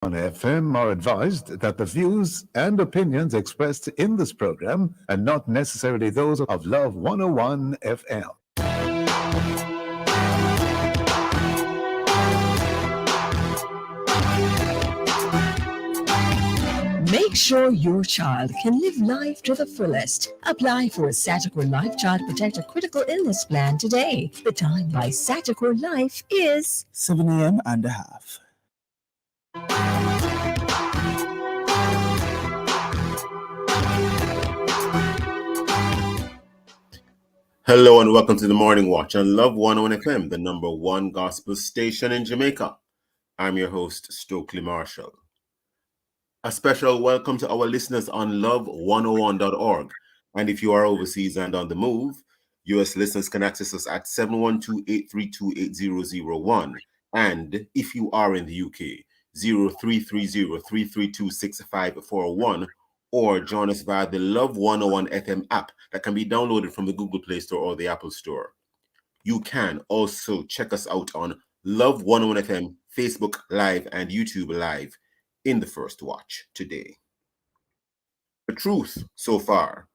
On FM are advised that the views and opinions expressed in this program are not necessarily those of Love 101 FM. Make sure your child can live life to the fullest. Apply for a Sagicor Life Child Protector Critical Illness Plan today. The time by Sagicor Life is 7 a.m. and a half. Hello and welcome to the Morning Watch on Love 101 FM, the number one gospel station in Jamaica. I'm your host, Stokeley Marshall. A special welcome to our listeners on love101.org. And if you are overseas and on the move, U.S. listeners can access us at 712-832-8001. And if you are in the UK, 0330-332-6541, or join us via the Love 101 FM app that can be downloaded from the Google Play Store or the Apple Store. You can also check us out on Love 101 FM, Facebook Live, and YouTube Live in the first watch today. The truth so far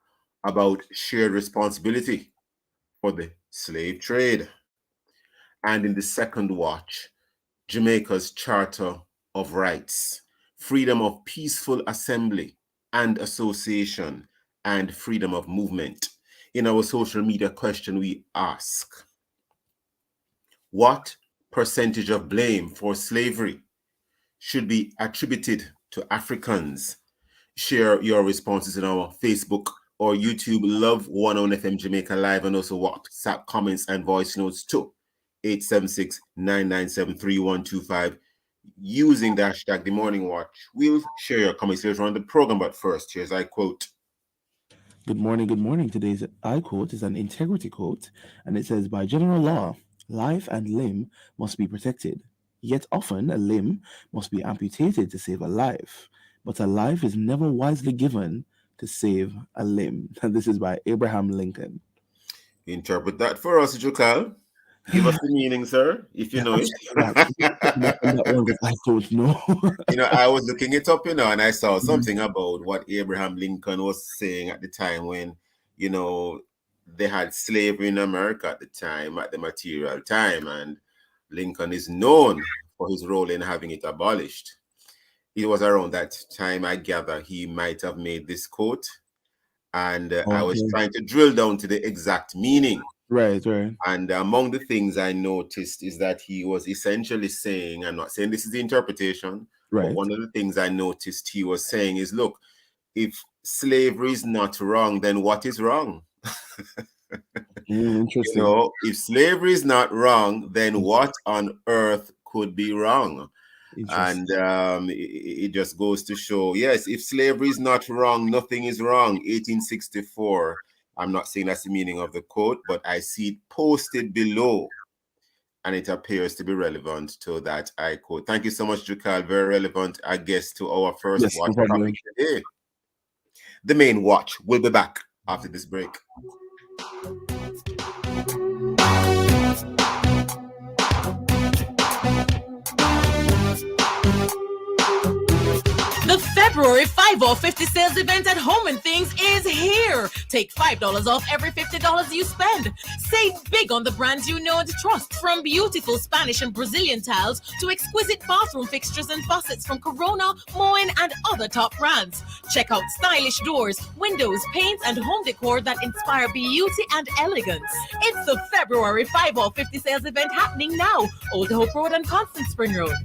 about shared responsibility for the slave trade. And in the second watch, Jamaica's Charter of Rights, freedom of peaceful assembly and association, and freedom of movement. In our social media question, we ask, what percentage of blame for slavery should be attributed to Africans? Share your responses in our Facebook or YouTube Love 101 FM Jamaica Live, and also WhatsApp comments and voice notes to 876-997-3125 using the hashtag The Morning Watch. We'll share your comments later on the program, but first, here's I quote. Good morning, good morning. Today's I quote is an integrity quote, and it says, by general law, life and limb must be protected. Yet often a limb must be amputated to save a life, but a life is never wisely given to save a limb. And this is by Abraham Lincoln. Interpret that for us, Jukal. Give us the meaning, sir, if you know it. I don't know. I was looking it up, and I saw something about what Abraham Lincoln was saying at the time when, they had slavery in America at the time, at the material time, and Lincoln is known for his role in having it abolished. It was around that time, I gather, he might have made this quote, and I was trying to drill down to the exact meaning. Right. And among the things I noticed is that he was essentially saying, I'm not saying this is the interpretation, right, but one of the things I noticed he was saying is, look, if slavery is not wrong, then what is wrong? Interesting. If slavery is not wrong, then what on earth could be wrong? And it just goes to show, yes, if slavery is not wrong, nothing is wrong. 1864. I'm not saying that's the meaning of the quote, but I see it posted below, and it appears to be relevant to that I quote. Thank you so much, Jukal. Very relevant, I guess, to our first watch topic today. The main watch will be back after this break. The February 5-off 50 sales event at Home and Things is here. Take $5 off every $50 you spend. Save big on the brands you know and trust, from beautiful Spanish and Brazilian tiles to exquisite bathroom fixtures and faucets from Corona, Moen, and other top brands. Check out stylish doors, windows, paints, and home decor that inspire beauty and elegance. It's the February 5-off 50 sales event happening now. Old Hope Road and Constant Spring Road.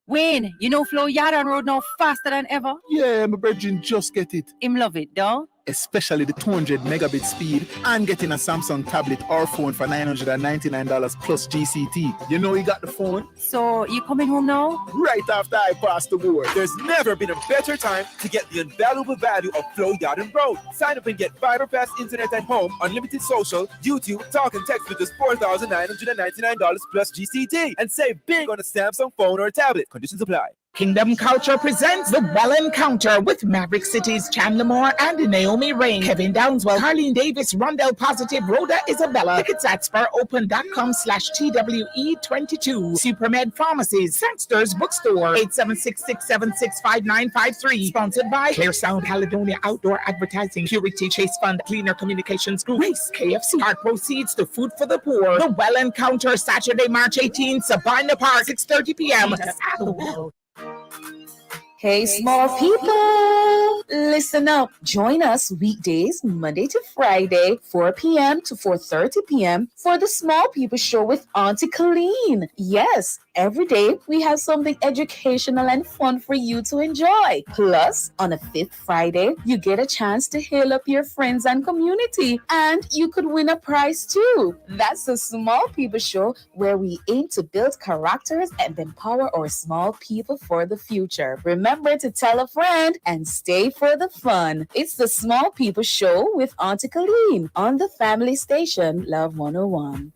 Wayne, Flo Yardan Road now faster than ever? Yeah, my brethren just get it. Him love it, though. Especially the 200 megabit speed and getting a Samsung tablet or phone for $999 plus GCT. You got the phone. So, you coming home now? Right after I pass the board. There's never been a better time to get the invaluable value of Flo Yardan Road. Sign up and get fiber fast internet at home, unlimited social, YouTube, talk and text with just $4,999 plus GCT. And save big on a Samsung phone or tablet. Conditions apply. Kingdom Culture presents The Well Encounter with Maverick City's Chandler Moore and Naomi Rain, Kevin Downswell, Harleen Davis, Rondell Positive, Rhoda Isabella. Tickets at SpurOpen.com/TWE22. Supermed Pharmacies, Sangster's Bookstore, 876-676-5953. Sponsored by Clear Sound, Caledonia Outdoor Advertising, Purity Chase Fund, Cleaner Communications Group, Race, KFC. Card proceeds to Food for the Poor. The Well Encounter, Saturday, March 18th, Sabina Park, 6:30 p.m. Hey, small people, listen up. Join us weekdays, Monday to Friday, 4 p.m. to 4:30 p.m. for the Small People Show with Auntie Colleen. Yes, every day we have something educational and fun for you to enjoy. Plus, on a fifth Friday, you get a chance to hail up your friends and community, and you could win a prize too. That's the Small People Show, where we aim to build characters and empower our small people for the future. Remember to tell a friend and stay for the fun. It's the Small People Show with Auntie Colleen on the family station, Love 101.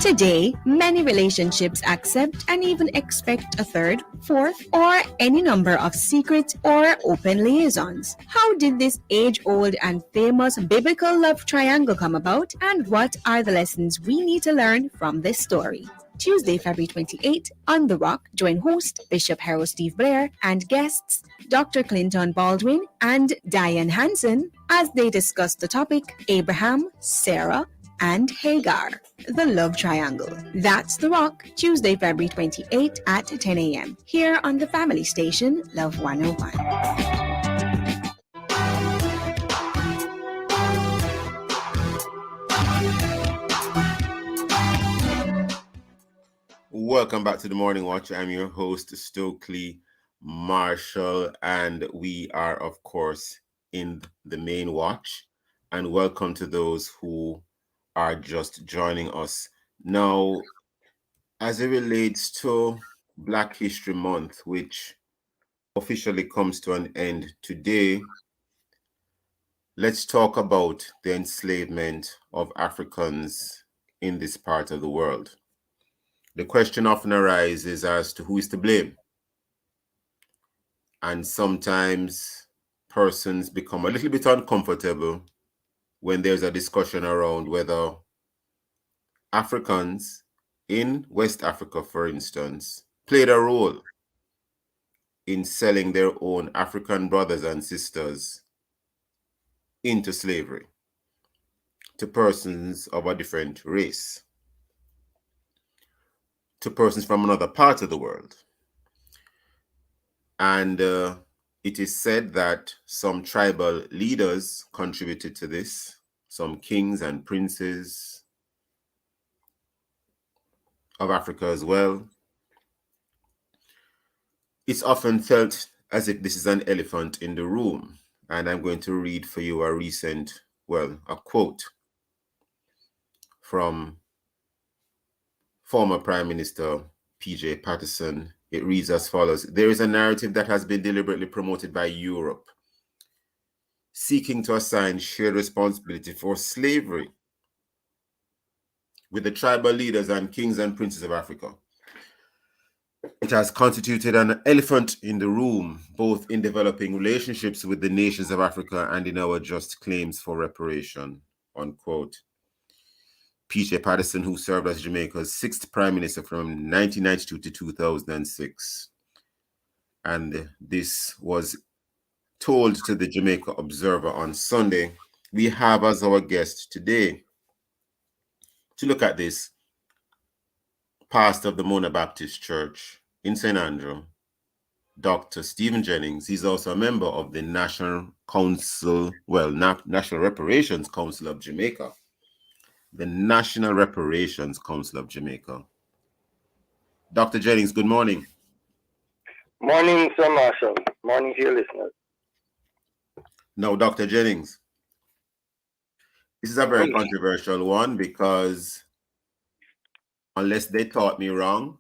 Today, many relationships accept and even expect a third, fourth, or any number of secret or open liaisons. How did this age-old and famous biblical love triangle come about, and what are the lessons we need to learn from this story? Tuesday, February 28, on The Rock, join host Bishop Harold Steve Blair and guests Dr. Clinton Baldwin and Diane Hansen as they discuss the topic Abraham, Sarah, and Hagar, the love triangle. That's The Rock, Tuesday, February 28 at 10 a.m. here on the family station, Love 101. Welcome back to the Morning Watch. I'm your host, Stokeley Marshall, and we are, of course, in the main watch. And welcome to those who are just joining us. Now, as it relates to Black History Month, which officially comes to an end today, let's talk about the enslavement of Africans in this part of the world. The question often arises as to who is to blame. And sometimes persons become a little bit uncomfortable when there's a discussion around whether Africans in West Africa, for instance, played a role in selling their own African brothers and sisters into slavery to persons of a different race, to persons from another part of the world. And it is said that some tribal leaders contributed to this, some kings and princes of Africa as well. It's often felt as if this is an elephant in the room. And I'm going to read for you a quote from former Prime Minister P.J. Patterson. It reads as follows: "There is a narrative that has been deliberately promoted by Europe, seeking to assign shared responsibility for slavery with the tribal leaders and kings and princes of Africa. It has constituted an elephant in the room, both in developing relationships with the nations of Africa and in our just claims for reparation," unquote. P.J. Patterson, who served as Jamaica's sixth prime minister from 1992 to 2006. And this was told to the Jamaica Observer on Sunday. We have as our guest today to look at this, pastor of the Mona Baptist Church in St. Andrew, Dr. Stephen Jennings. He's also a member of the National Reparations Council of Jamaica. The National Reparations Council of Jamaica. Dr. Jennings, good morning. Morning, Sir Marshall. Morning to your listeners. Now, Dr. Jennings, this is a very controversial one because unless they taught me wrong,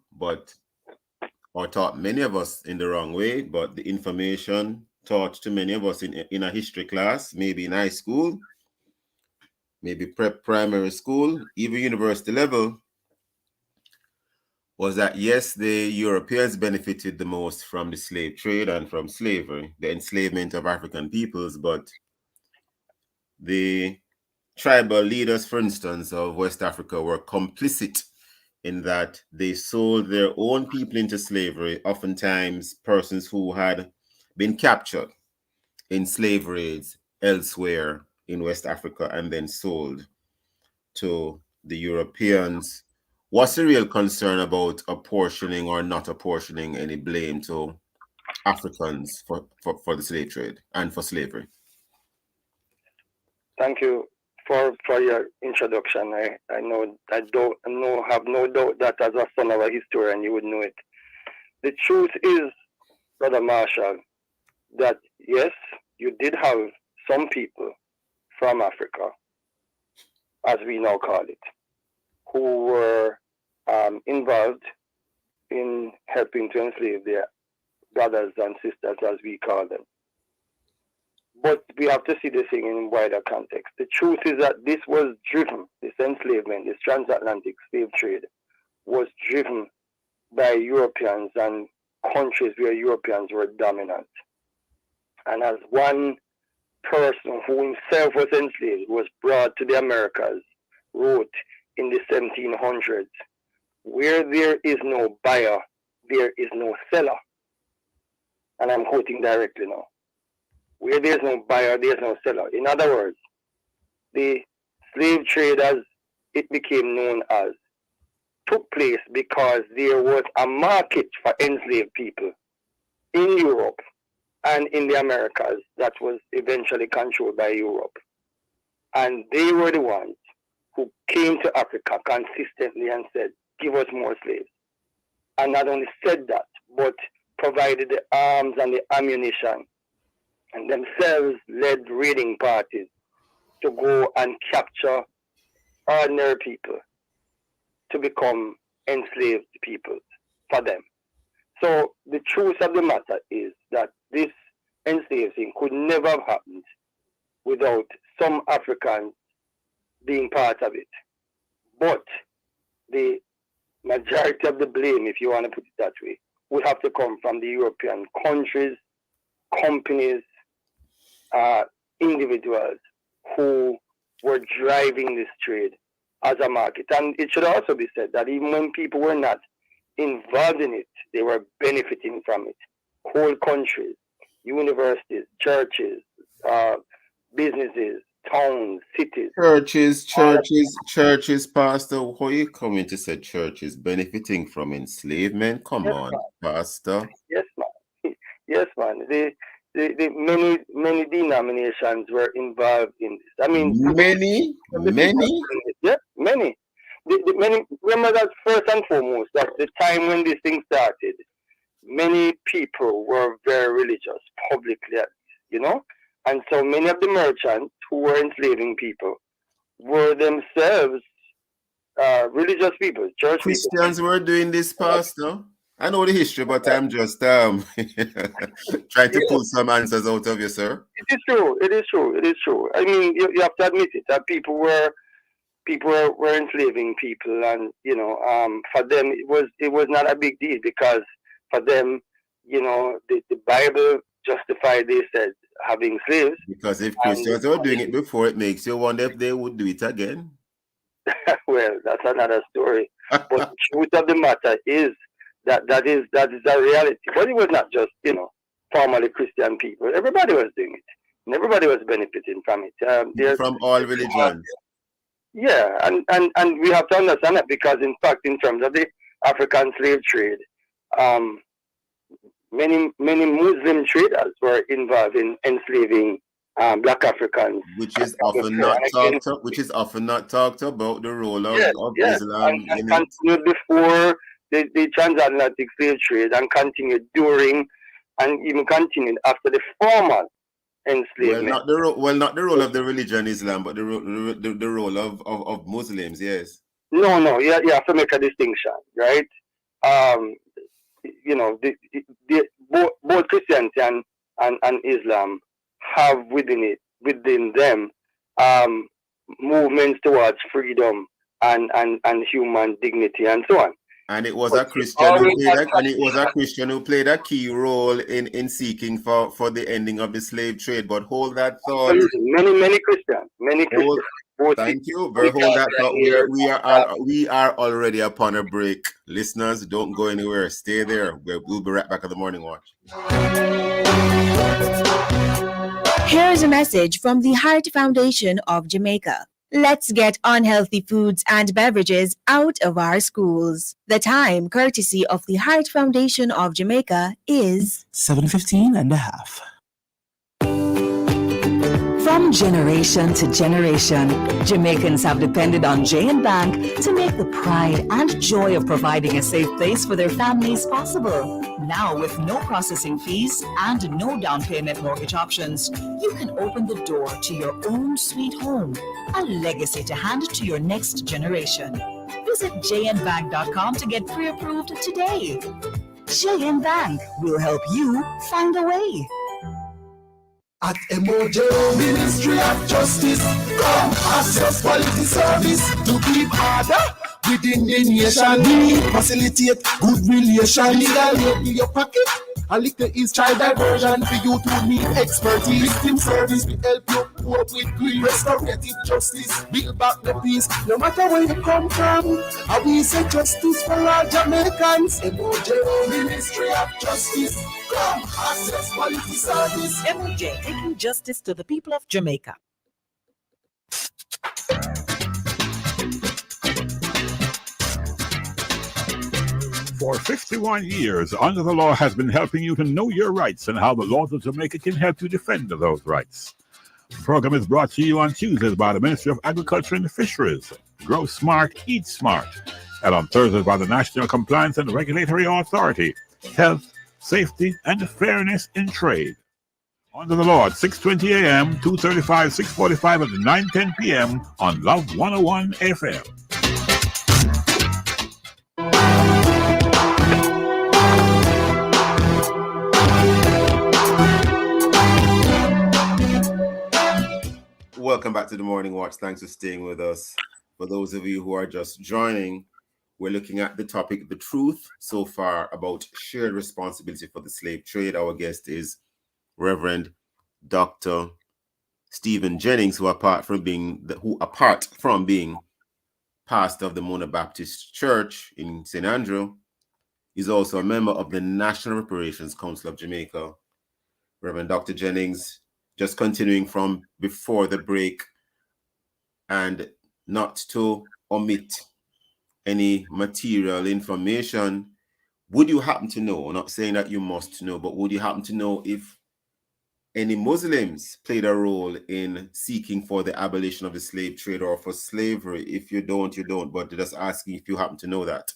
or taught many of us in the wrong way, but the information taught to many of us in a history class, maybe in high school, maybe prep primary school, even university level, was that yes, the Europeans benefited the most from the slave trade and from slavery, the enslavement of African peoples, but the tribal leaders, for instance, of West Africa were complicit in that they sold their own people into slavery, oftentimes persons who had been captured in slave raids elsewhere in West Africa and then sold to the Europeans. What's the real concern about apportioning or not apportioning any blame to Africans for the slave trade and for slavery? Thank you for your introduction. I have no doubt that as a son of a historian you would know it. The truth is, Brother Marshall, that yes, you did have some people from Africa, as we now call it, who were involved in helping to enslave their brothers and sisters, as we call them. But we have to see this thing in wider context. The truth is that this was driven, this enslavement, this transatlantic slave trade, was driven by Europeans and countries where Europeans were dominant. And as one person who himself was enslaved, was brought to the Americas, wrote in the 1700s, where there is no buyer, there is no seller. And I'm quoting directly now. Where there's no buyer, there's no seller. In other words, the slave trade, as it became known as, took place because there was a market for enslaved people in Europe and in the Americas that was eventually controlled by Europe. And they were the ones who came to Africa consistently and said, give us more slaves. And not only said that, but provided the arms and the ammunition and themselves led raiding parties to go and capture ordinary people to become enslaved people for them. So the truth of the matter is that this enslaving could never have happened without some Africans being part of it. But the majority of the blame, if you want to put it that way, would have to come from the European countries, companies, individuals who were driving this trade as a market. And it should also be said that even when people were not involved in it, they were benefiting from it. Whole countries, universities, churches, businesses, towns, cities. Churches, Pastor. How are you coming to say churches benefiting from enslavement? Come on, Pastor. Yes, man. Yes, man. The many denominations were involved in this. I mean, many. Yeah, many. Many. Remember that first and foremost, that the time when this thing started, many people were very religious, publicly, you know, and so many of the merchants who were enslaving people were themselves religious people, church Christians people. were doing this, Pastor. I know the history, but I'm just trying to pull some answers out of you, sir. It is true. It is true. It is true. I mean, you have to admit it, that people were enslaving people, and you know, for them it was not a big deal, because for them, you know, the Bible justified, they said, having slaves. Because if Christians were doing it before, it makes you wonder if they would do it again. Well, that's another story. But the truth of the matter is that is a reality. But it was not just, you know, formerly Christian people. Everybody was doing it, and everybody was benefiting from it. From all religions. Yeah, and we have to understand that, because in fact, in terms of the African slave trade, many Muslim traders were involved in enslaving Black Africans, which is often not talked about, the role of Islam and continued before the transatlantic slave trade, and continued during, and even continued after the formal enslavement. Not the role of the religion Islam, but the role of Muslims. Yes. No. You have to make a distinction, right? You know, both Christianity and Islam have within them movements towards freedom and human dignity and so on. And it was a Christian who played that, and it was a Christian who played a key role in seeking for the ending of the slave trade. But hold that thought. Many Christians. Thank you. Hold that thought. We are already upon a break. Listeners, don't go anywhere. Stay there. We'll be right back at the Morning Watch. Here's a message from the Heart Foundation of Jamaica. Let's get unhealthy foods and beverages out of our schools. The time, courtesy of the Heart Foundation of Jamaica, is 7:15 and a half. From generation to generation, Jamaicans have depended on J&B Bank to make the pride and joy of providing a safe place for their families possible. Now, with no processing fees and no down payment mortgage options, you can open the door to your own sweet home, a legacy to hand to your next generation. Visit jnbank.com to get pre-approved today. J&B Bank will help you find a way. At MOJ Ministry of Justice, come access quality service to keep order within the nation. We facilitate good relation. Legal aid in your pocket. A little is child diversion for you to need expertise. Victim service will help you cope with grief. Restorative justice, build back the peace. No matter where you come from, and we say justice for all Jamaicans. MOJ Ministry of Justice. Come access quality service. MOJ, taking justice to the people of Jamaica. For 51 years, Under the Law has been helping you to know your rights and how the laws of Jamaica can help you defend those rights. The program is brought to you on Tuesdays by the Ministry of Agriculture and Fisheries, Grow Smart, Eat Smart, and on Thursdays by the National Compliance and Regulatory Authority, Health, Safety, and Fairness in Trade. Under the Law at 6:20 a.m., 2:35, 6:45, and 9:10 p.m. on Love 101 FM. Welcome back to the Morning Watch. Thanks for staying with us. For those of you who are just joining, we're looking at the topic, the truth so far about shared responsibility for the slave trade. Our guest is Rev Dr Stephen Jennings, who apart from being pastor of the Mona Baptist Church in St. Andrew, is also a member of the National Reparations Council of Jamaica. Rev Dr Jennings, just continuing from before the break, and not to omit any material information, would you happen to know, not saying that you must know, but would you happen to know if any Muslims played a role in seeking for the abolition of the slave trade or for slavery? If you don't, you don't, but just asking if you happen to know that.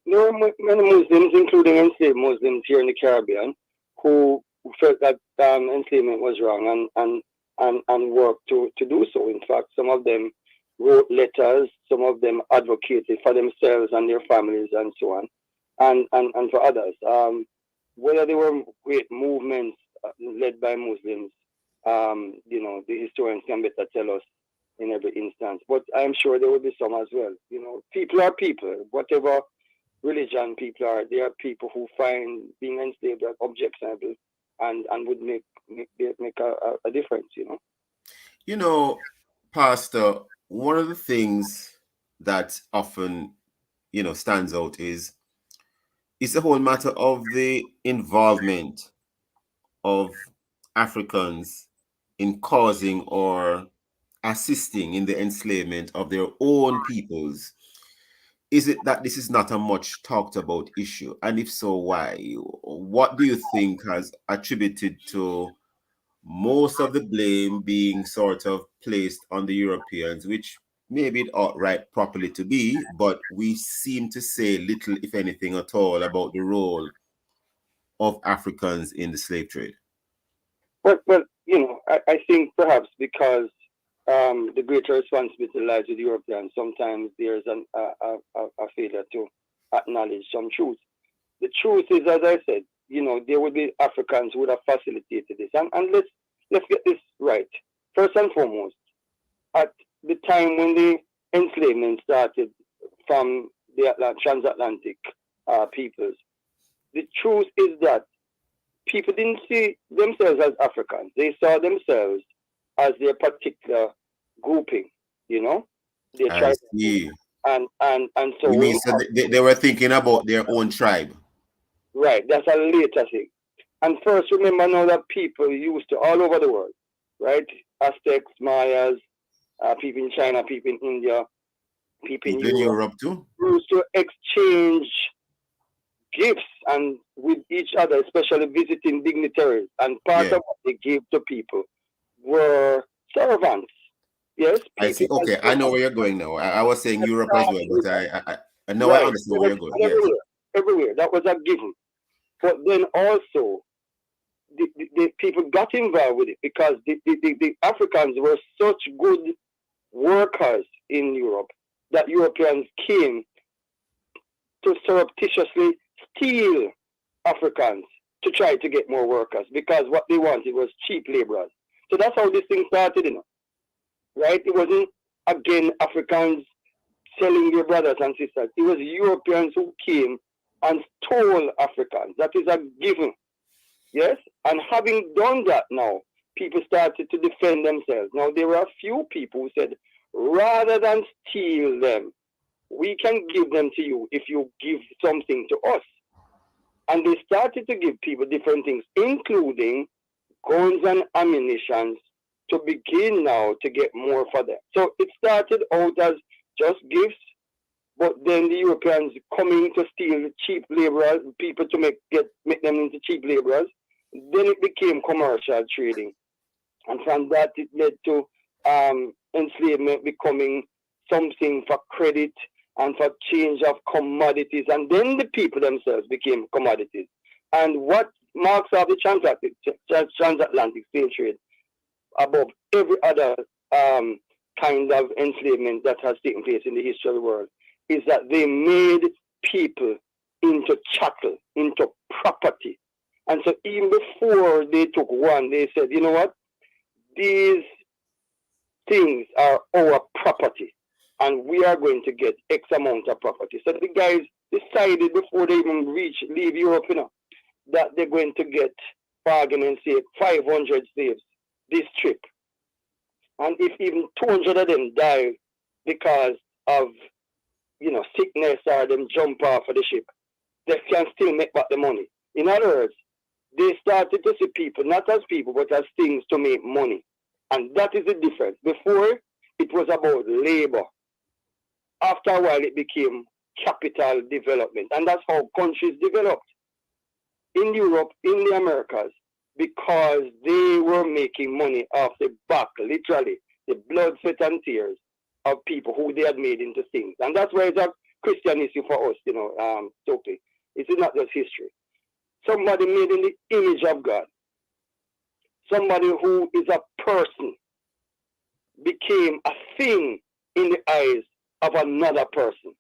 There are many Muslims, including enslaved Muslims here in the Caribbean, who felt that enslavement was wrong and worked to do so. In fact, some of them wrote letters, some of them advocated for themselves and their families and so on, and for others. Whether they were great movements led by Muslims, the historians can better tell us in every instance. But I'm sure there will be some as well. People are people. Whatever religion people are, they are people who find being enslaved objectionable and would make a difference, Pastor, one of the things that often, stands out is the whole matter of the involvement of Africans in causing or assisting in the enslavement of their own peoples. Is it that this is not a much talked about issue? And if so, why? What do you think has attributed to most of the blame being sort of placed on the Europeans, which maybe it ought properly to be, but we seem to say little, if anything at all, about the role of Africans in the slave trade? Well, I think perhaps because the greater responsibility lies with Europeans, sometimes there's a failure to acknowledge some truth. The truth is, as I said, there would be Africans who would have facilitated this. And let's get this right. First and foremost, at the time when the enslavement started from the transatlantic peoples, the truth is that people didn't see themselves as Africans. They saw themselves as their particular grouping, you know? Their I tribe. see. And so You mean so they were thinking about their own tribe? Right, that's a later thing. And first, remember now that people used to all over the world, right? Aztecs, Mayas, people in China, people in India, people in Europe too, used to exchange gifts and with each other, especially visiting dignitaries. And part of what they gave to people were servants. Yes, I see. Okay, I know where you're going now. I was saying Europe as well, but I know I understand where you're going. Yes. Everywhere. That was a given. But then also, the people got involved with it because the Africans were such good workers in Europe that Europeans came to surreptitiously steal Africans to try to get more workers because what they wanted was cheap laborers. So that's how this thing started, you know. Right? It wasn't, again, Africans selling their brothers and sisters. It was Europeans who came and stole Africans. That is a given. Yes? And having done that now, people started to defend themselves. Now, there were a few people who said, rather than steal them, we can give them to you if you give something to us. And they started to give people different things, including guns and ammunition, to begin now to get more for them. So it started out as just gifts, but then the Europeans coming to steal cheap laborers, people to make them into cheap laborers. Then it became commercial trading. And from that, it led to enslavement becoming something for credit and for change of commodities. And then the people themselves became commodities. And what marks off the transatlantic slave trade above every other kind of enslavement that has taken place in the history of the world is that they made people into chattel, into property. And so even before they took one, they said, you know what? These things are our property, and we are going to get X amount of property. So the guys decided before they even leave Europe, you know, that they're going to get, for argument's sake, 500 slaves this trip. And if even 200 of them die because of, you know, sickness or them jump off of the ship, they can still make back the money. In other words, they started to see people, not as people, but as things to make money. And that is the difference. Before, it was about labor. After a while, it became capital development. And that's how countries developed. In Europe, in the Americas, because they were making money off the back, literally, the blood, sweat, and tears of people who they had made into things. And that's why it's a Christian issue for us, you know, Stokeley. It's not just history. Somebody made in the image of God, somebody who is a person, became a thing in the eyes of another person,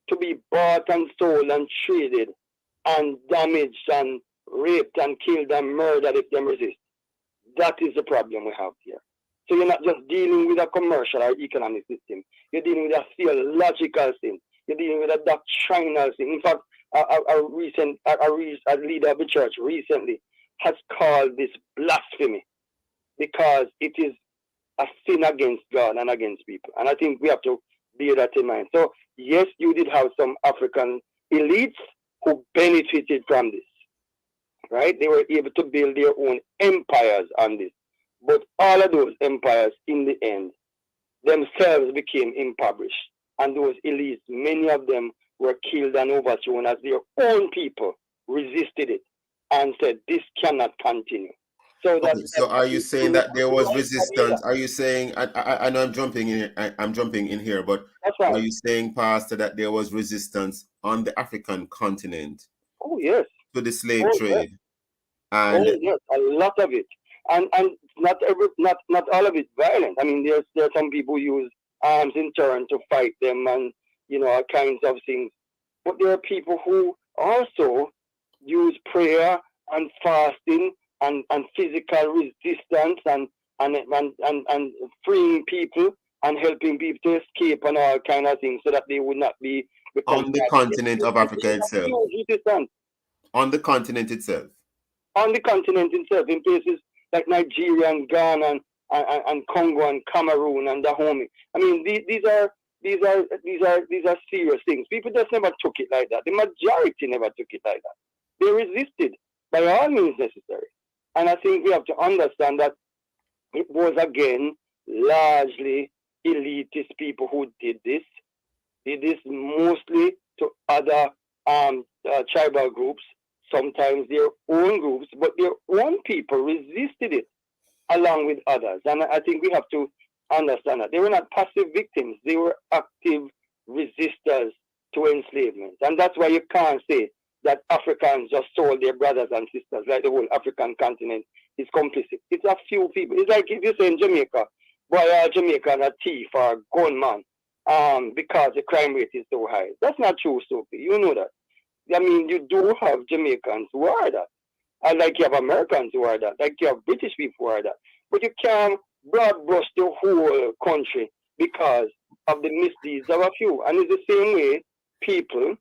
to be bought and sold and traded and damaged and raped and killed and murdered if they resist. That is the problem we have here. So you're not just dealing with a commercial or economic system. You're dealing with a theological thing. You're dealing with a doctrinal thing. In fact, a leader of the church recently has called this blasphemy because it is a sin against God and against people. And I think we have to bear that in mind. So yes, you did have some African elites who benefited from this, right? They were able to build their own empires on this. But all of those empires, in the end, themselves became impoverished. And those elites, many of them were killed and overthrown as their own people resisted it and said, this cannot continue. So that. Okay, so are you saying that there was resistance? Are you saying, I know I'm jumping in here, but are you saying, Pastor, that there was resistance on the African continent? Oh, yes. To the slave trade? Yes. And yes, a lot of it. And not all of it violent. I mean, there are some people who use arms in turn to fight them and, you know, all kinds of things. But there are people who also use prayer and fasting and physical resistance and freeing people and helping people to escape and all kind of things so that they would not be on the continent of Africa itself. On the continent itself. On the continent itself, in places like Nigeria and Ghana and Congo and Cameroon and Dahomey. I mean, these are serious things. People just never took it like that. The majority never took it like that. They resisted by all means necessary. And I think we have to understand that it was, again, largely elitist people who did this. Did this mostly to other tribal groups, sometimes their own groups, but their own people resisted it along with others. And I think we have to understand that. They were not passive victims. They were active resistors to enslavement. And that's why you can't say that Africans just sold their brothers and sisters, like the whole African continent is complicit. It's a few people. It's like if you say in Jamaica, boy, Jamaican a thief or a gunman because the crime rate is so high. That's not true, Sophie. You know that. I mean, you do have Jamaicans who are that. Like you have Americans who are that. Like you have British people who are that. But you can't broad brush the whole country because of the misdeeds of a few. And it's the same way people,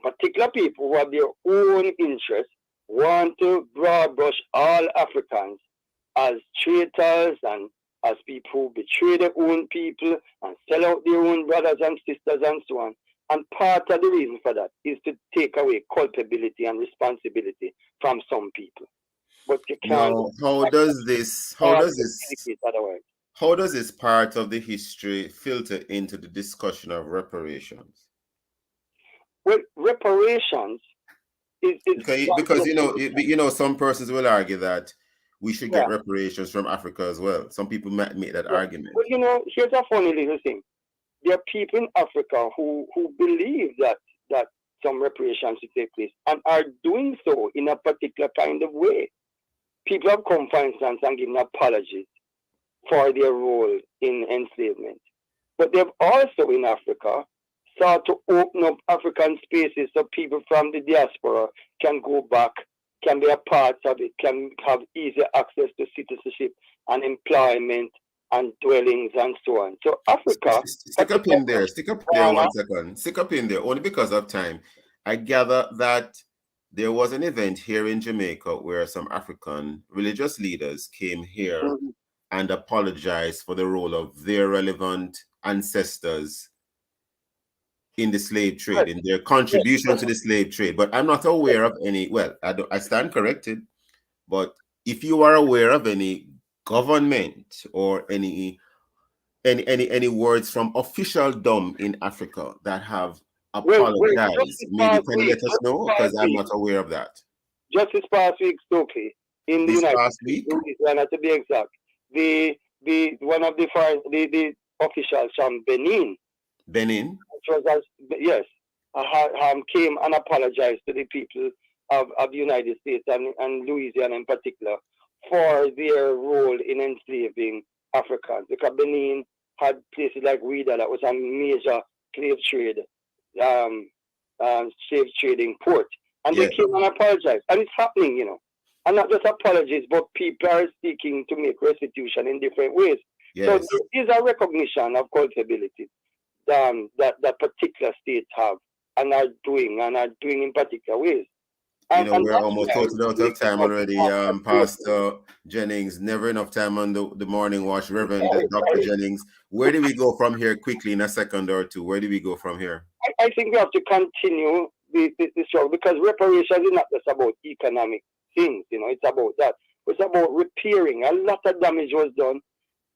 particular people who have their own interests, want to broad brush all Africans as traitors and as people who betray their own people and sell out their own brothers and sisters and so on. And part of the reason for that is to take away culpability and responsibility from some people. But you can't. Now, how does this part of the history filter into the discussion of reparations? Well, reparations is because you know some persons will argue that we should get reparations from Africa as well. Some people might make that argument. But here's a funny little thing. There are people in Africa who believe that some reparations should take place and are doing so in a particular kind of way. People have come, for instance, and given apologies for their role in enslavement. But they've also in Africa sought to open up African spaces so people from the diaspora can go back, can be a part of it, can have easier access to citizenship and employment and dwellings and so on. So Africa... Stick up in there 1 second. Stick up in there, only because of time. I gather that there was an event here in Jamaica where some African religious leaders came here and apologized for the role of their relevant ancestors in the slave trade, in their contribution to the slave trade. But I'm not aware of any, well, I stand corrected, but if you are aware of any government or any words from officialdom in Africa that have apologized, maybe can you let us know? Because I'm not aware of that. Just this past week, Stokeley, in the United States, to be exact, one of the officials from Benin, which was came and apologized to the people of the United States and Louisiana in particular for their role in enslaving Africans. Because Benin had places like Ouida that was a major slave trading port. And they came and apologized. And it's happening, And not just apologies, but people are seeking to make restitution in different ways. Yes. So there is a recognition of culpability that particular states have and are doing in particular ways. We're almost totally out of time already, Pastor Jennings. Never enough time on the morning watch. Reverend Dr. Jennings. Where do we go from here quickly in a second or two? Where do we go from here? I think we have to continue the struggle because reparations is not just about economic things, it's about that. It's about repairing. A lot of damage was done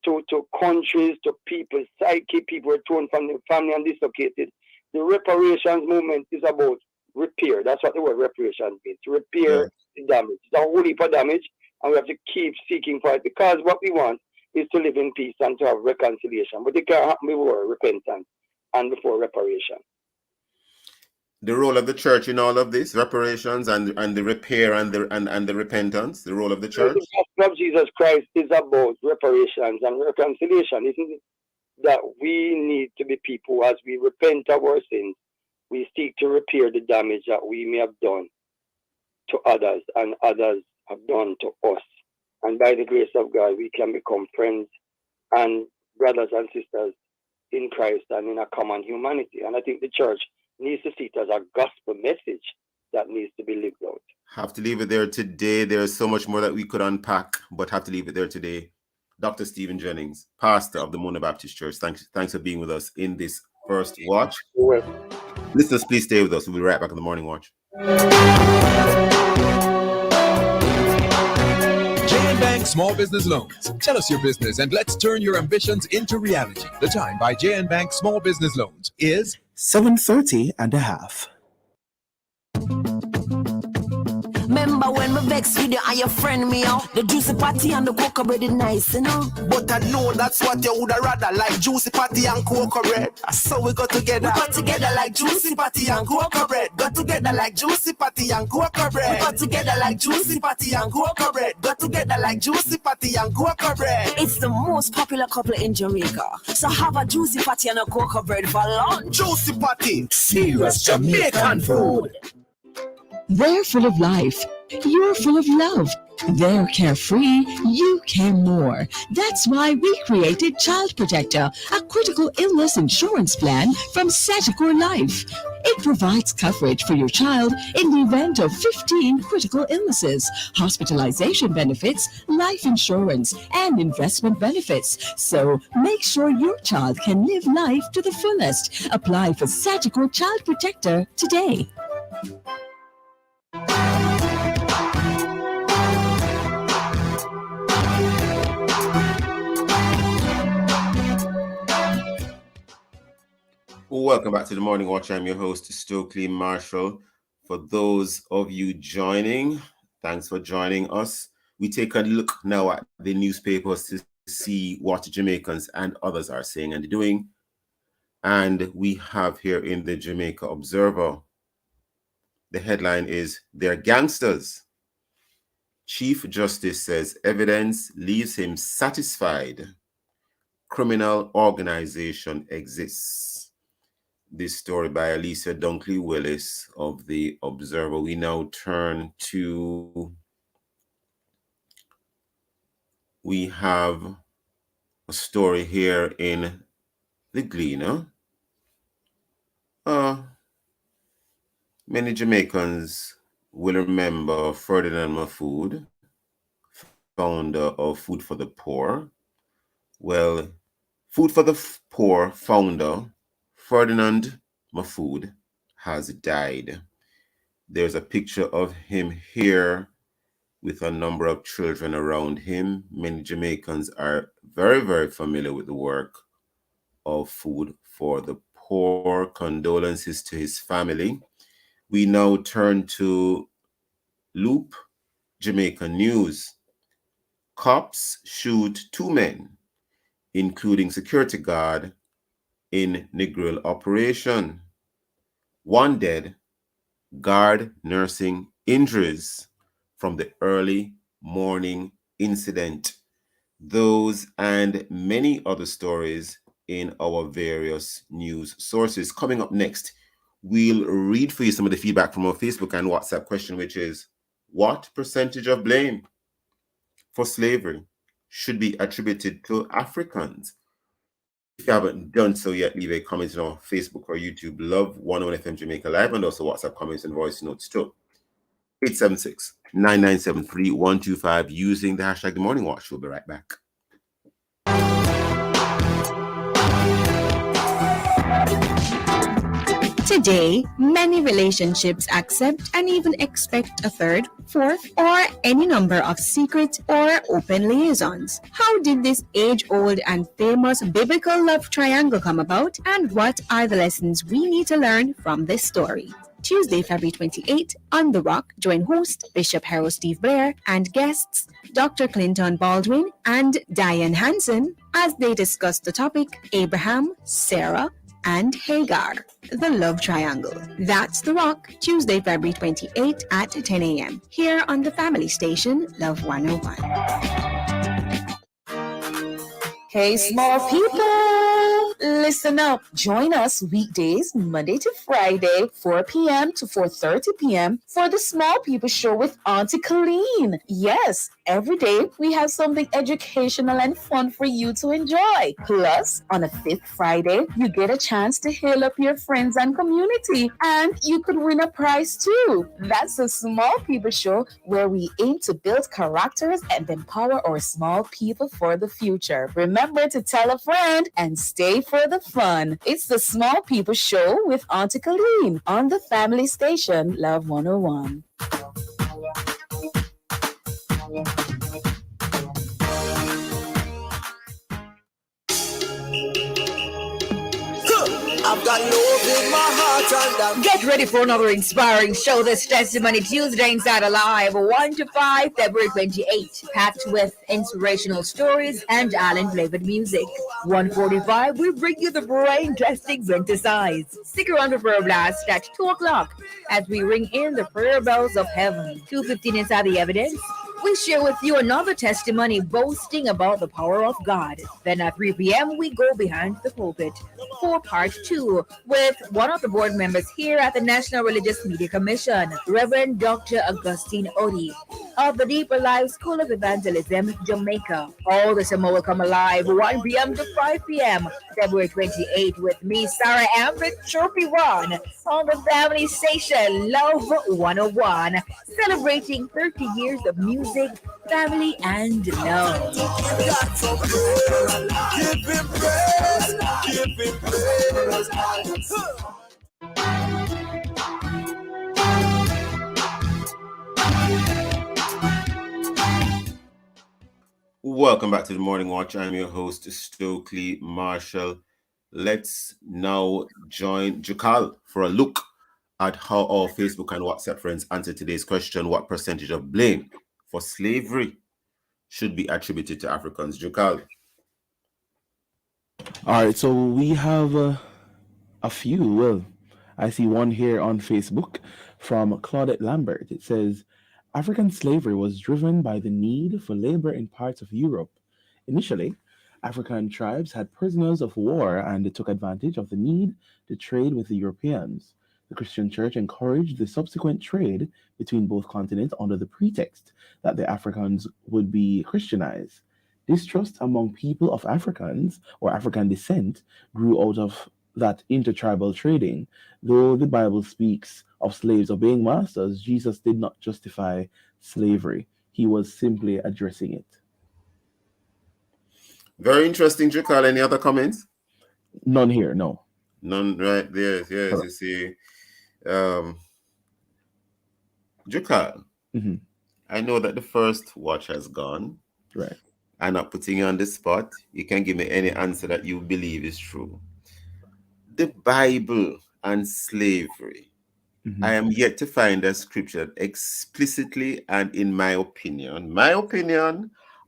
to countries, to people's psyche. People were torn from their family and dislocated. The reparations movement is about repair. That's what the word reparations means. To repair the damage. It's a whole heap of damage, and we have to keep seeking for it because what we want is to live in peace and to have reconciliation. But it can't happen before repentance and before reparation. The role of the church in all of this, reparations and the repair and the repentance, the role of the church. The gospel of Jesus Christ is about reparations and reconciliation, isn't it? That we need to be people as we repent of our sins, we seek to repair the damage that we may have done to others and others have done to us. And by the grace of God, we can become friends and brothers and sisters in Christ and in a common humanity. And I think the church needs to see it as a gospel message that needs to be lived out. Have to leave it there today. There's so much more that we could unpack, but have to leave it there today. Dr. Stephen Jennings, pastor of the Mona Baptist Church. Thanks for being with us in this first watch. Listeners, please stay with us. We'll be right back in the morning watch. J&Bank Small Business Loans. Tell us your business and let's turn your ambitions into reality. The time by J&Bank Small Business Loans is 7:30 and a half. Remember when we vex with you and your friend me out? The juicy patty and the cocoa bread is nice, you know. But I know that's what you would rather, like juicy patty and cocoa bread. So we got together. We got together like juicy patty and cocoa bread. Got together like juicy patty and cocoa bread. We got together like juicy patty and cocoa bread. Got together like juicy patty and cocoa bread. It's the most popular couple in Jamaica. So have a juicy patty and a cocoa bread for lunch. Juicy patty, serious Jamaican food. They're full of life. You're full of love. They're carefree. You care more. That's why we created Child Protector, a critical illness insurance plan from Sagicor Life. It provides coverage for your child in the event of 15 critical illnesses, hospitalization benefits, life insurance, and investment benefits. So make sure your child can live life to the fullest. Apply for Sagicor Child Protector today. Welcome back to the Morning Watch. I'm your host, Stokeley Marshall. For those of you joining, thanks for joining us. We take a look now at the newspapers to see what Jamaicans and others are saying and doing. And we have here in the Jamaica Observer, the headline is, "They're gangsters." Chief Justice says evidence leaves him satisfied. Criminal organization exists. This story by Alicia Dunkley Willis of the Observer. We now turn to, we have a story here in the Gleaner. Many Jamaicans will remember Ferdinand Mahfood, founder of Food for the Poor. Well, Food for the Poor founder Ferdinand Mahfood has died. There's a picture of him here with a number of children around him. Many Jamaicans are very, very familiar with the work of Food for the Poor. Condolences to his family. We now turn to Loop Jamaica News. Cops shoot 2 men, including security guard, in Negril operation. 1 dead, guard nursing injuries from the early morning incident. Those and many other stories in our various news sources. Coming up next, we'll read for you some of the feedback from our Facebook and WhatsApp question, which is, what percentage of blame for slavery should be attributed to Africans? If you haven't done so yet, leave a comment on our Facebook or YouTube, Love 101 FM Jamaica Live, and also WhatsApp comments and voice notes too. 876-9973-125 using the hashtag The Morning Watch. We'll be right back. Today, many relationships accept and even expect a third, fourth, or any number of secret or open liaisons. How did this age-old and famous biblical love triangle come about, and what are the lessons we need to learn from this story? Tuesday, February 28, on The Rock, join host Bishop Harold Steve Blair and guests Dr. Clinton Baldwin and Diane Hansen as they discuss the topic Abraham, Sarah, and Hagar, the love triangle. That's The Rock, Tuesday, February 28 at 10 a.m. here on the family station, Love 101. Hey, small people, Listen up. Join us weekdays, Monday to Friday, 4 p.m. to 4:30 p.m. for the Small People Show with Auntie Colleen. Yes, every day we have something educational and fun for you to enjoy. Plus, on a fifth Friday, you get a chance to hail up your friends and community, and you could win a prize too. That's the Small People Show, where we aim to build characters and empower our small people for the future. Remember to tell a friend and stay for the fun. It's the Small People Show with Auntie Colleen on the family station, Love 101. I've got love in my heart and Get ready for another inspiring show this Testimony Tuesday inside Alive, 1 to 5, February 28, packed with inspirational stories and island-flavored music. 1:45, we bring you the brain-testing Winter Size. Stick around for Prayer Blast at 2 o'clock as we ring in the prayer bells of heaven. 2:15 inside the evidence, we share with you another testimony boasting about the power of God. Then at 3 p.m., we go behind the pulpit for part 2 with one of the board members here at the National Religious Media Commission, Rev Dr. Augustine Odi of the Deeper Life School of Evangelism, Jamaica. All the summer will come alive, 1 p.m. to 5 p.m., February 28, with me, Sarah Ann, with Chirpy One, on the family station, Love 101, celebrating 30 years of music, family, and love. give him praise, give him praise. Welcome back to the Morning Watch. I'm your host, Stokeley Marshall. Let's now join Jukal for a look at how our Facebook and WhatsApp friends answer today's question: what percentage of blame for slavery should be attributed to Africans? Jukal. All right, so we have a few. Well, I see one here on Facebook from Claudette Lambert. It says, African slavery was driven by the need for labor in parts of Europe. Initially, African tribes had prisoners of war and took advantage of the need to trade with the Europeans. The Christian Church encouraged the subsequent trade between both continents under the pretext that the Africans would be Christianized. Distrust among people of Africans or African descent grew out of that intertribal trading. Though the Bible speaks of slaves obeying masters, Jesus did not justify slavery. He was simply addressing it. Very interesting, Jukal. Any other comments? None here, no. None right there. Yes, you see. Jukal, I know that the first watch has gone. Right. I'm not putting you on the spot. You can give me any answer that you believe is true. The Bible and slavery. I am yet to find a scripture that explicitly and in my opinion,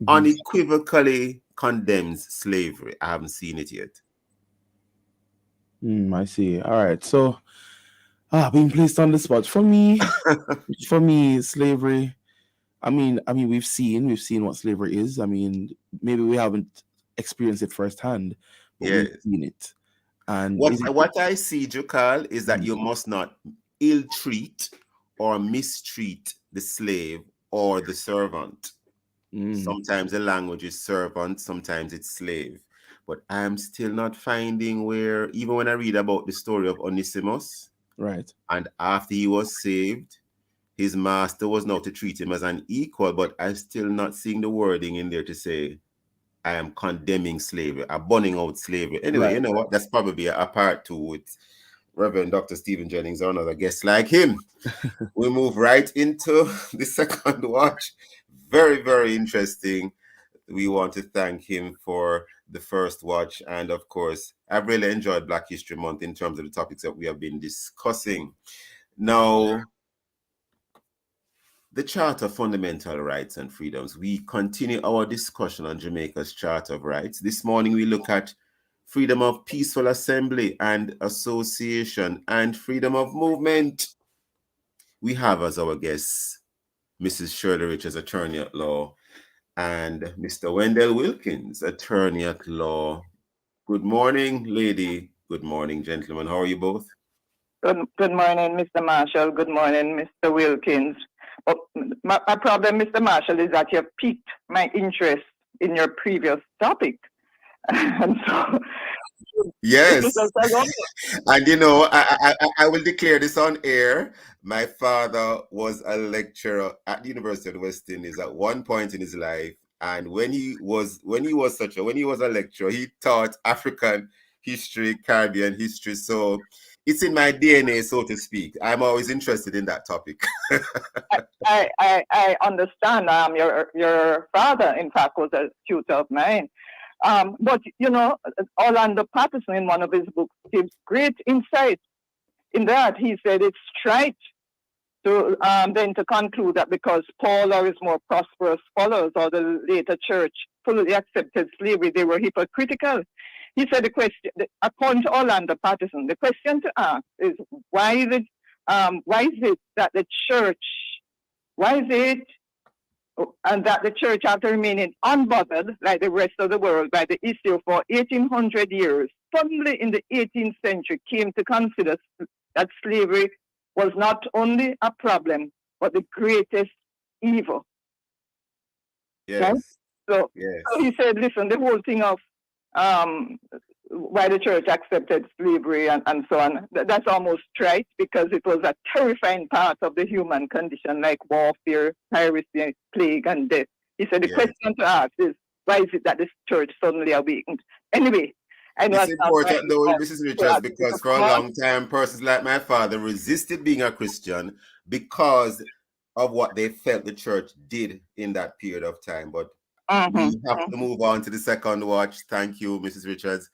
unequivocally condemns slavery. I haven't seen it yet. I see. All right. So, being placed on the spot for me, slavery. I mean, we've seen what slavery is. I mean, maybe we haven't experienced it firsthand, but we've seen it. And what I see, Jukal, is that you must not ill-treat or mistreat the slave or the servant. Sometimes the language is servant, sometimes it's slave. But I'm still not finding where, even when I read about the story of Onesimus, right, and after he was saved, his master was now to treat him as an equal, but I'm still not seeing the wording in there to say, I am condemning slavery, I'm banning out slavery. Anyway, Right. You know what? That's probably a part 2 with Rev Dr Stephen Jennings or another guest like him. We move right into the second watch. Very, very interesting. We want to thank him for the first watch. And of course, I've really enjoyed Black History Month in terms of the topics that we have been discussing. Now, the Charter of Fundamental Rights and Freedoms. We continue our discussion on Jamaica's Charter of Rights. This morning, we look at freedom of peaceful assembly and association and freedom of movement. We have as our guests Mrs. Shirley Richards, attorney at law, and Mr. Wendell Wilkins, attorney at law Good morning, lady. Good morning, gentlemen. How are you both? Good morning, Mr. Marshall. Good morning, Mr. Wilkins. My problem, Mr. Marshall, is that you have piqued my interest in your previous topic. And so, yes. And you know, I will declare this on air. My father was a lecturer at the University of the West Indies at one point in his life. And when he was a lecturer, he taught African history, Caribbean history. So it's in my DNA, so to speak. I'm always interested in that topic. I understand. Your father, in fact, was a tutor of mine. But, you know, Orlando Patterson, in one of his books, gives great insight in that. He said it's trite to then to conclude that because Paul or his more prosperous followers or the later church fully accepted slavery, they were hypocritical. He said according to Orlando Patterson, the question to ask is why is it that the church, and that the church, after remaining unbothered like the rest of the world by the issue for 1800 years, suddenly in the 18th century came to consider that slavery was not only a problem, but the greatest evil. Yes. Right? So he said, listen, the whole thing of why the church accepted slavery and so on, that's almost trite because it was a terrifying part of the human condition, like warfare, piracy, plague, and death. He said the question to ask is, why is it that this church suddenly awakened? Anyway, I know it's important though, Mrs. Richards, because for a long time, persons like my father resisted being a Christian because of what they felt the church did in that period of time. But we have to move on to the second watch. Thank you, Mrs. Richards.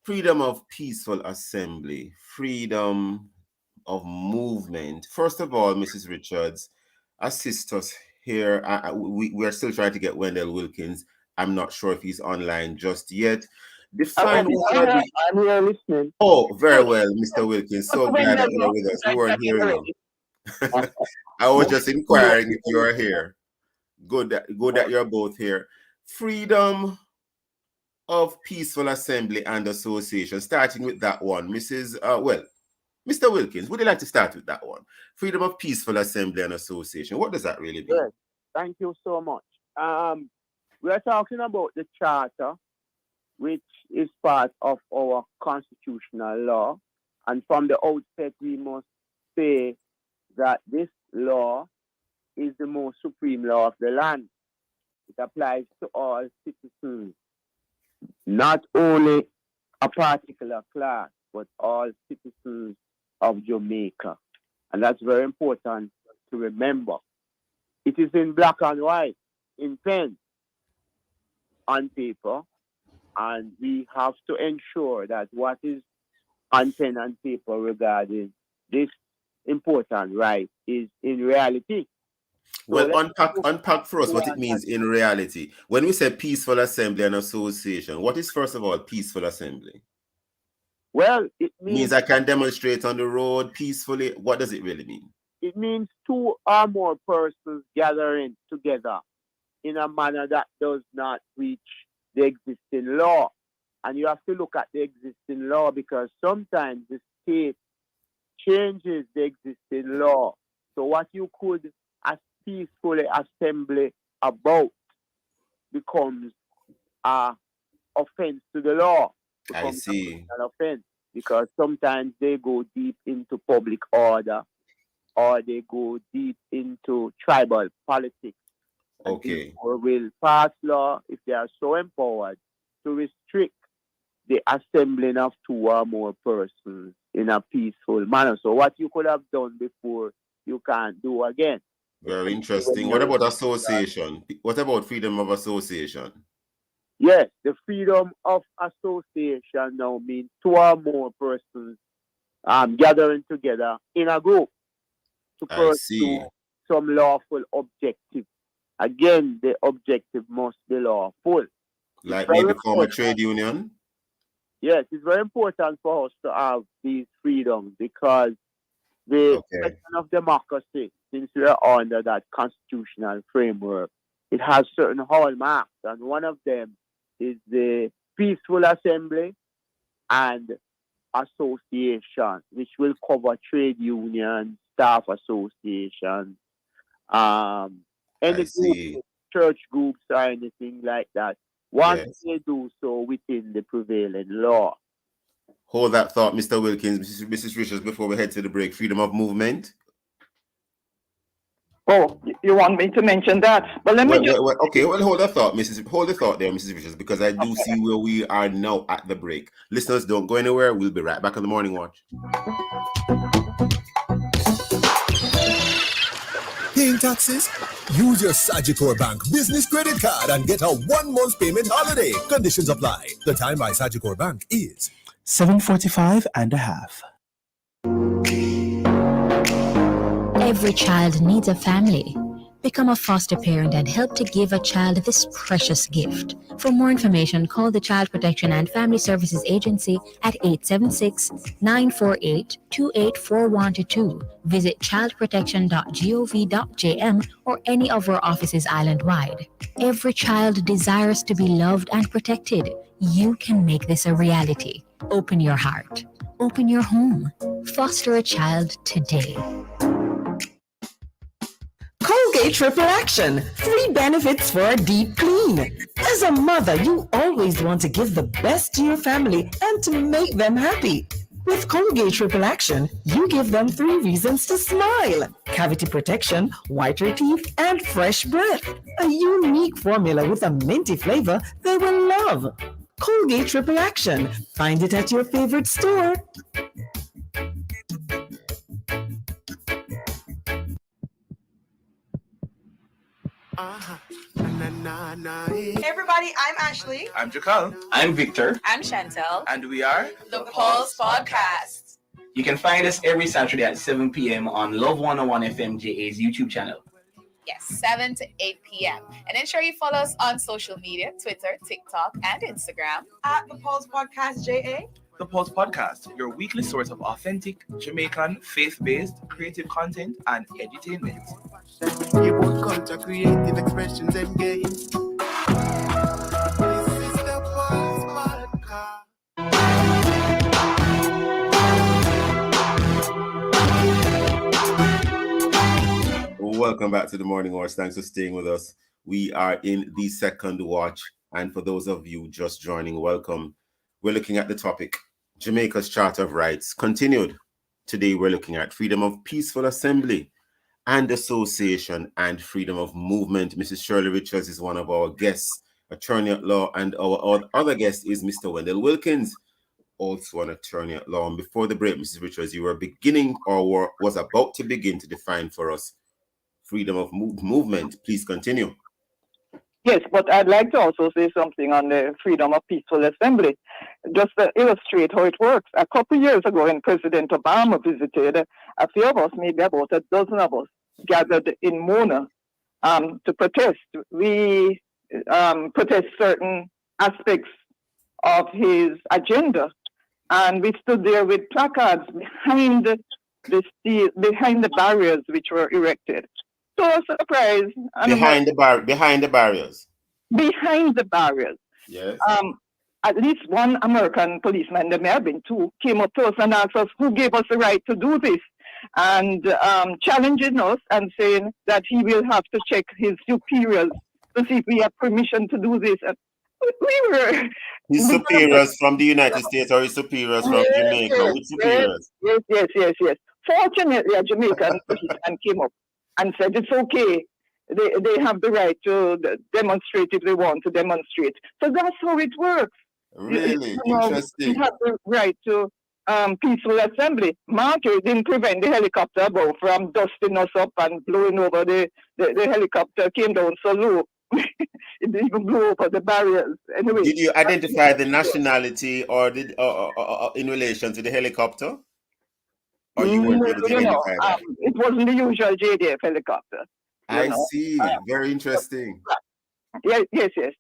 Freedom of peaceful assembly, freedom of movement. First of all, Mrs. Richards, assist us here. We are still trying to get Wendell Wilkins. I'm not sure if he's online just yet. Define I'm here listening. Oh, very well, Mr. Wilkins. So glad that you're with us. We weren't hearing you. I was just inquiring if you are here. Good that you're both here. Freedom of peaceful assembly and association. Starting with that one, Mr. Wilkins, would you like to start with that one? Freedom of peaceful assembly and association. What does that really mean? Yes, thank you so much. We are talking about the Charter, which is part of our constitutional law. And from the outset, we must say that this law is the most supreme law of the land. It applies to all citizens, not only a particular class, but all citizens of Jamaica. And that's very important to remember. It is in black and white, in pen, on paper, and we have to ensure that what is on pen and paper regarding this important right is in reality. Well, unpack for us what it means in reality. When we say peaceful assembly and association, what is, first of all, peaceful assembly? Well, it means I can demonstrate on the road peacefully. What does it really mean? It means two or more persons gathering together in a manner that does not breach the existing law. And you have to look at the existing law because sometimes the state changes the existing law. So what you could peacefully assembly about becomes an offense to the law. I see. An offense because sometimes they go deep into public order or they go deep into tribal politics. Okay. Or will pass law if they are so empowered to restrict the assembling of two or more persons in a peaceful manner. So what you could have done before, you can't do again. Very interesting. What about association? What about freedom of association? Yes, the freedom of association now means two or more persons gathering together in a group to pursue some lawful objective. Again, the objective must be lawful. Like maybe form a trade union? Yes, it's very important for us to have these freedoms because the question of democracy, since we are under that constitutional framework, it has certain hallmarks, and one of them is the Peaceful Assembly and Association, which will cover trade unions, staff associations, any group, church groups or anything like that, once they do so within the prevailing law. Hold that thought, Mr. Wilkins, Mrs. Richards, before we head to the break. Freedom of movement. Oh, you want me to mention that? But let me hold that thought, Hold the thought there, Mrs. Richards, because I do see where we are now at the break. Listeners, don't go anywhere. We'll be right back on the Morning Watch. Paying taxes? Use your Sagicor Bank business credit card and get a 1 month payment holiday. Conditions apply. The time by Sagicor Bank is 7:45 and a half. Every child needs a family. Become a foster parent and help to give a child this precious gift. For more information, call the Child Protection and Family Services Agency at 876-948-2841-2. Visit childprotection.gov.jm or any of our offices island-wide. Every child desires to be loved and protected. You can make this a reality. Open your heart. Open your home. Foster a child today. Colgate Triple Action. 3 benefits for a deep clean. As a mother, you always want to give the best to your family and to make them happy. With Colgate Triple Action, you give them 3 reasons to smile. Cavity protection, whiter teeth, and fresh breath. A unique formula with a minty flavor they will love. Colgate Triple Action. Find it at your favorite store. Hey everybody, I'm Ashley. I'm Jakal. I'm Victor. I'm Chantel. And we are The Pulse Podcast. You can find us every Saturday at 7 p.m. on Love 101 FM JA's YouTube channel. Yes, 7 to 8 p.m. And ensure you follow us on social media, Twitter, TikTok, and Instagram at The Pulse Podcast JA. The Pulse Podcast, your weekly source of authentic, Jamaican, faith-based, creative content and edutainment. About culture, creative expressions, and games. This is the Pulse Podcast. Welcome back to the Morning Watch. Thanks for staying with us. We are in the second watch, and for those of you just joining, welcome. We're looking at the topic, Jamaica's Charter of Rights, continued. Today we're looking at freedom of peaceful assembly and association and freedom of movement. Mrs. Shirley Richards is one of our guests, attorney at law, and our other guest is Mr. Wendell Wilkins, also an attorney at law. And before the break, Mrs. Richards, you were beginning or was about to begin to define for us freedom of movement. Please continue. Yes, but I'd like to also say something on the freedom of peaceful assembly, just to illustrate how it works. A couple of years ago, when President Obama visited, a few of us, maybe about a dozen of us, gathered in Mona to protest. We protest certain aspects of his agenda, and we stood there with placards behind behind the barriers which were erected. So surprise! Behind the barriers. Behind the barriers. Yes. At least one American policeman, there may have been 2, came up to us and asked us who gave us the right to do this, and challenging us and saying that he will have to check his superiors to see if we have permission to do this. And we were his superiors from the United States or his superiors from Jamaica. Which superiors? Yes. Fortunately, a Jamaican policeman came up and said it's okay. They have the right to demonstrate if they want to demonstrate. So that's how it works. Really? Interesting. We have the right to peaceful assembly. Martyr didn't prevent the helicopter above from dusting us up and blowing over. The helicopter came down so low. It didn't even blow over the barriers. Anyway. Did you identify the nationality or in relation to the helicopter? Or you weren't able to identify that? It wasn't the usual JDF helicopter. I see. Very interesting. Yes,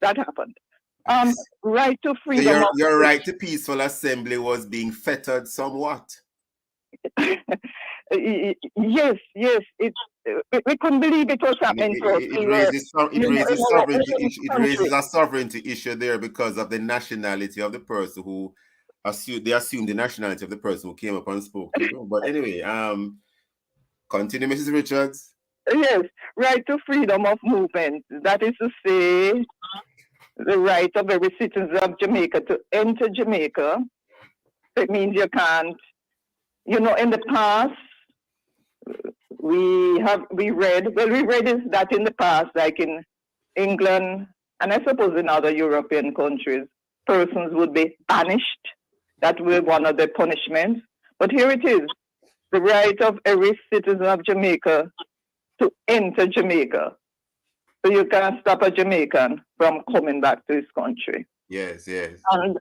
that happened. Right to freedom. So your right to peaceful assembly was being fettered somewhat. Yes. we couldn't believe it was happening to us. It raises a sovereignty issue there because of the nationality of the person who assume the nationality of the person who came up and spoke to you. But anyway, continue, Mrs. Richards. Yes, right to freedom of movement. That is to say, the right of every citizen of Jamaica to enter Jamaica. It means you can't, in the past, we read is that in the past, like in England, and I suppose in other European countries, persons would be banished. That was one of the punishments. But here it is, the right of every citizen of Jamaica to enter Jamaica. So you can't stop a Jamaican from coming back to his country. Yes. And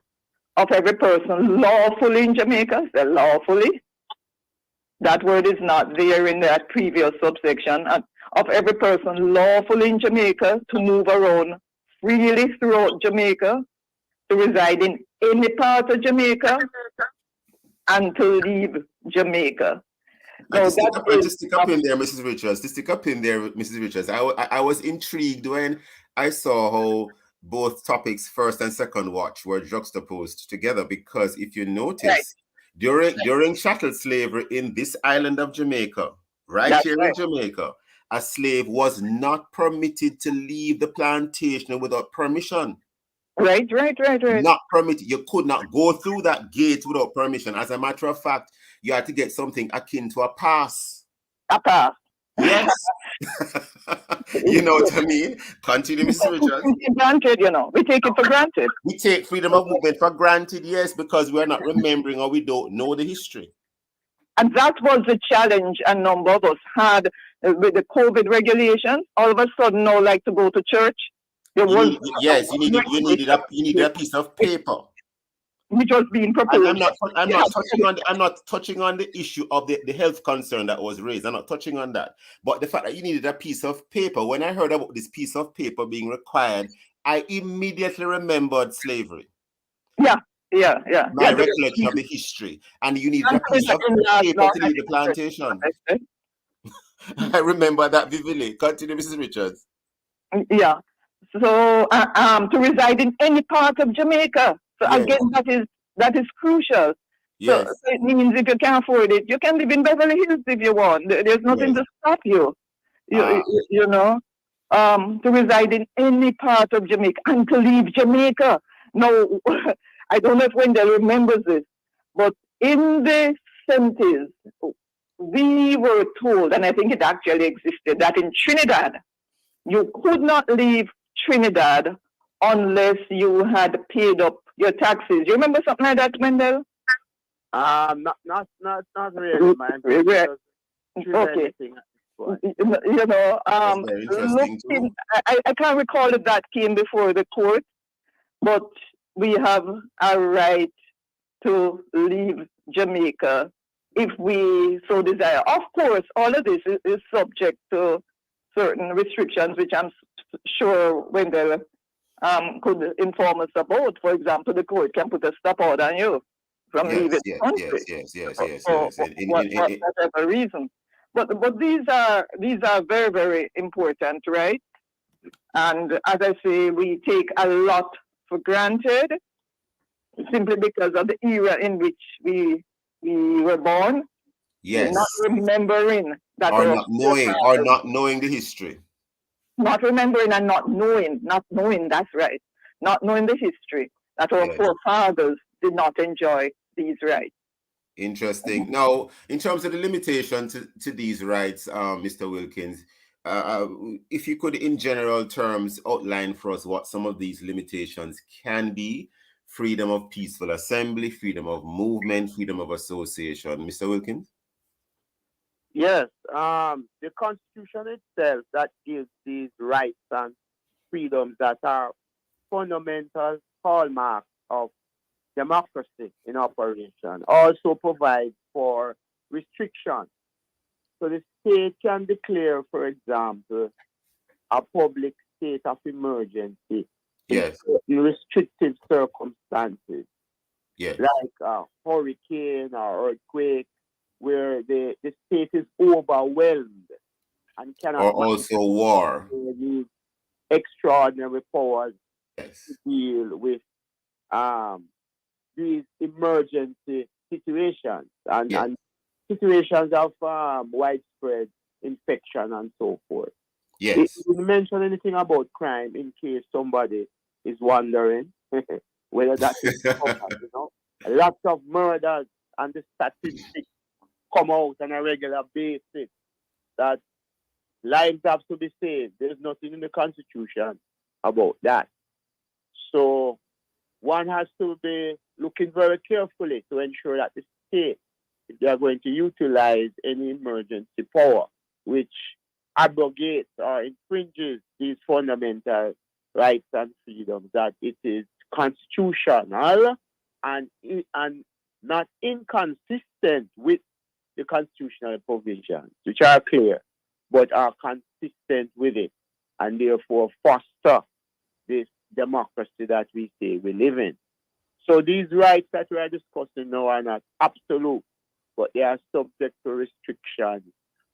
of every person lawfully in Jamaica, say lawfully. That word is not there in that previous subsection. And of every person lawfully in Jamaica to move around freely throughout Jamaica, to reside in any part of Jamaica, and to leave Jamaica. To stick up in there, Mrs. Richards. I was intrigued when I saw how both topics, first and second watch, were juxtaposed together, because if you notice, during chattel slavery in this island of Jamaica, in Jamaica, a slave was not permitted to leave the plantation without permission. Right. Not permitted. You could not go through that gate without permission. As a matter of fact, you had to get something akin to a pass. A pass. Yes. You know what I mean? Continue, Mrs. Richards. Granted, we take it for granted. We take freedom of movement for granted, yes, because we're not remembering or we don't know the history. And that was the challenge a number of us had with the COVID regulations. All of a sudden, now like to go to church. You needed a piece of paper, which was being proposed. I'm not touching on the issue of the health concern that was raised. I'm not touching on that. But the fact that you needed a piece of paper, when I heard about this piece of paper being required, I immediately remembered slavery. Yeah. My recollection of the history, and you needed a piece of paper to leave the plantation. I remember that vividly. Continue, Mrs. Richards. Yeah. So to reside in any part of Jamaica. So again, that is crucial. Yes. So it means if you can't afford it, you can live in Beverly Hills if you want. There's nothing to stop you. To reside in any part of Jamaica and to leave Jamaica. No, I don't know if Wendell remembers this, but in the 70s, we were told, and I think it actually existed, that in Trinidad, you could not leave Trinidad unless you had paid up your taxes. You remember something like that, Wendell? Not really, man. Okay. I can't recall if that came before the court, but we have a right to leave Jamaica if we so desire. Of course, all of this is subject to certain restrictions, which I'm sure Wendell could inform us about. For example, the court can put a stop order on you from leaving the country. Yes. For whatever reason. But these are very, very important, right? And as I say, we take a lot for granted simply because of the era in which we were born. Yes. Not remembering that. Or not knowing the history. Not remembering and not knowing, that's right. Not knowing the history that our forefathers did not enjoy these rights. Interesting. Now, in terms of the limitation to these rights, Mr. Wilkins, if you could, in general terms, outline for us what some of these limitations can be: freedom of peaceful assembly, freedom of movement, freedom of association. Mr. Wilkins? Yes, the Constitution itself that gives these rights and freedoms that are fundamental hallmarks of democracy in operation also provides for restrictions. So the state can declare, for example, a public state of emergency in restrictive circumstances, like a hurricane or earthquake, where the state is overwhelmed and cannot Or also war. need extraordinary powers Yes. to deal with these emergency situations and situations of widespread infection and so forth. Yes. It didn't mention anything about crime in case somebody is wondering whether that is covered, you know. Lots of murders and the statistics come out on a regular basis that lives have to be saved. There's nothing in the Constitution about that. So one has to be looking very carefully to ensure that the state, if they are going to utilize any emergency power, which abrogates or infringes these fundamental rights and freedoms, that it is constitutional and not inconsistent with the constitutional provisions, which are clear, but are consistent with it, and therefore foster this democracy that we say we live in. So these rights that we are discussing now are not absolute, but they are subject to restrictions,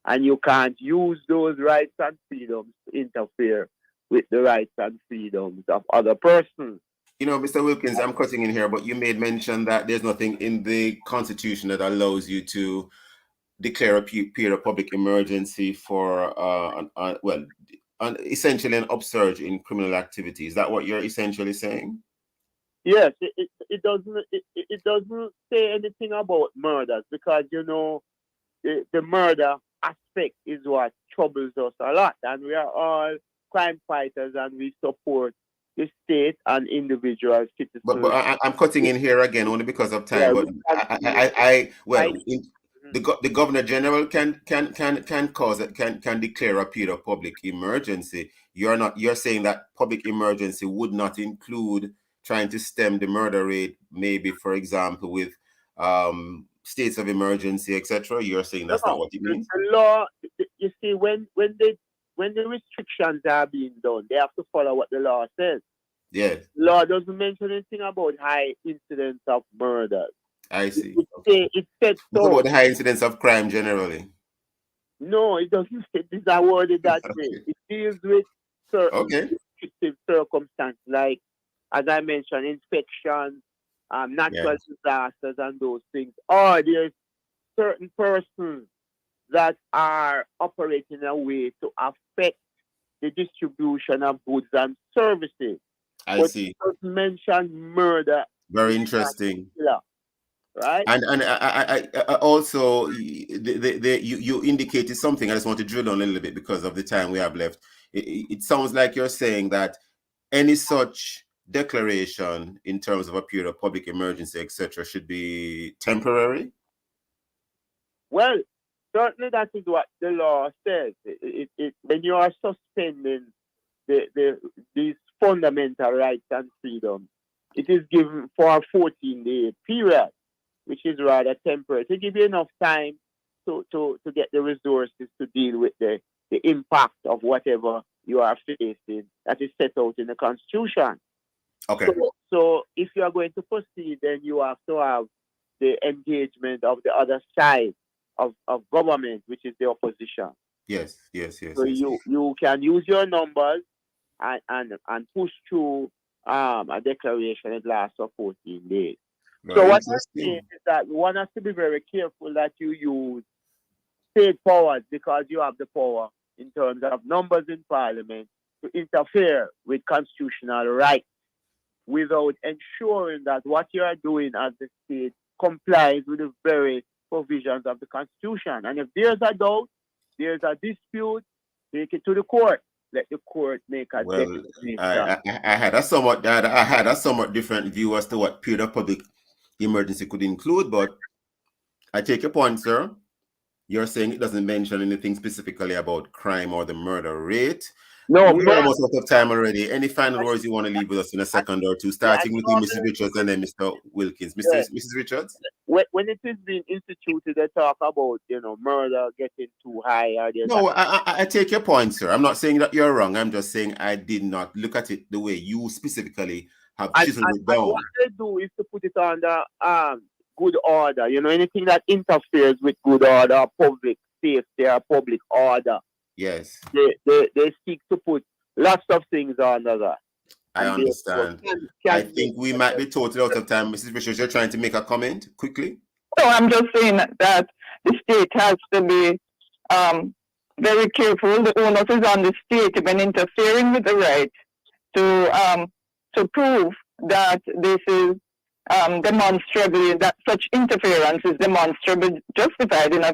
and you can't use those rights and freedoms to interfere with the rights and freedoms of other persons. You know, Mr. Wilkins, I'm cutting in here, but you made mention that there's nothing in the Constitution that allows you to declare a period of public emergency for, essentially an upsurge in criminal activity. Is that what you're essentially saying? Yes, it doesn't say anything about murders, because, you know, the murder aspect is what troubles us a lot, and we are all crime fighters and we support the state and individual citizens. But I'm cutting in here again only because of time. Yeah, the Governor General can declare a period of public emergency. You're saying that public emergency would not include trying to stem the murder rate, maybe, for example, with states of emergency, etc. You're saying that's not what it means? The law, you see, when the restrictions are being done, they have to follow what the law says. Yes. Law doesn't mention anything about high incidence of murders. I see. It said so. What about the high incidence of crime generally? No, it doesn't say. These are worded that way. It deals with certain restrictive circumstances, like, as I mentioned, infections, natural disasters, and those things. Or there's certain persons that are operating in a way to affect the distribution of goods and services. I see. It doesn't mention murder. Very interesting. Right. And I also you indicated something. I just want to drill on a little bit because of the time we have left. It sounds like you're saying that any such declaration in terms of a period of public emergency, etc., should be temporary. Well, certainly that is what the law says. When you are suspending these fundamental rights and freedoms, it is given for a 14-day period, which is rather temporary, to give you enough time to get the resources to deal with the impact of whatever you are facing that is set out in the Constitution. Okay. So if you are going to proceed, then you have to have the engagement of the other side of government, which is the opposition. Yes. So you can use your numbers and push through a declaration that lasts for 14 days. So what I'm saying is that one has to be very careful that you use state powers, because you have the power in terms of numbers in Parliament to interfere with constitutional rights without ensuring that what you are doing as the state complies with the very provisions of the Constitution. And if there's a doubt, there's a dispute, take it to the court. Let the court make a decision. I had a somewhat different view as to what period of public emergency could include, but I take your point, sir. You're saying it doesn't mention anything specifically about crime or the murder rate. No, we're almost out of time already. Any final words you want to leave with us in a second or two, starting with you, Mrs. Richards, and then Mr. Wilkins. Mrs. Richards? When it is being instituted, they talk about, murder getting too high. No, I take your point, sir. I'm not saying that you're wrong. I'm just saying I did not look at it the way you specifically have chiseled it down. What they do is to put it under good order. Anything that interferes with good order, public safety, or public order. Yes. They seek to put lots of things under that. I And understand. therefore I think we might be totally out of time. Mrs. Richards, you're trying to make a comment quickly? No, I'm just saying that the state has to be very careful. The onus is on the state when interfering with the right to prove that this is demonstrably, that such interference is demonstrably justified in a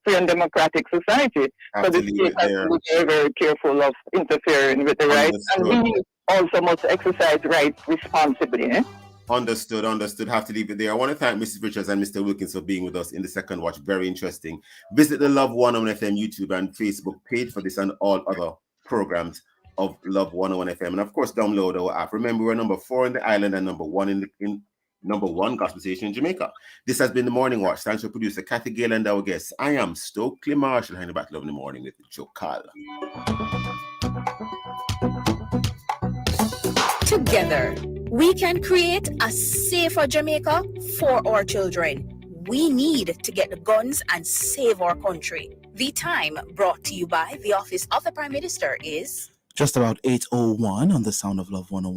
free and democratic society. So the state has to be very, very careful of interfering with the right, and we also must exercise rights responsibly. Understood. Have to leave it there. I want to thank Mrs. Richards and Mr. Wilkins for being with us in the second watch. Very interesting. Visit the Love 101 FM YouTube and Facebook page for this and all other programs of Love 101 FM. And of course, download our app. Remember, we're number 4 in the island and number 1 in number 1 gospel station in Jamaica. This has been the Morning Watch. Thanks for producer Kathy Gale and our guests. I am Stokeley Marshall, handing back Love in the Morning with Joe Carl. Together, we can create a safer Jamaica for our children. We need to get the guns and save our country. The time brought to you by the Office of the Prime Minister is Just about 8:01 on the Sound of Love 101.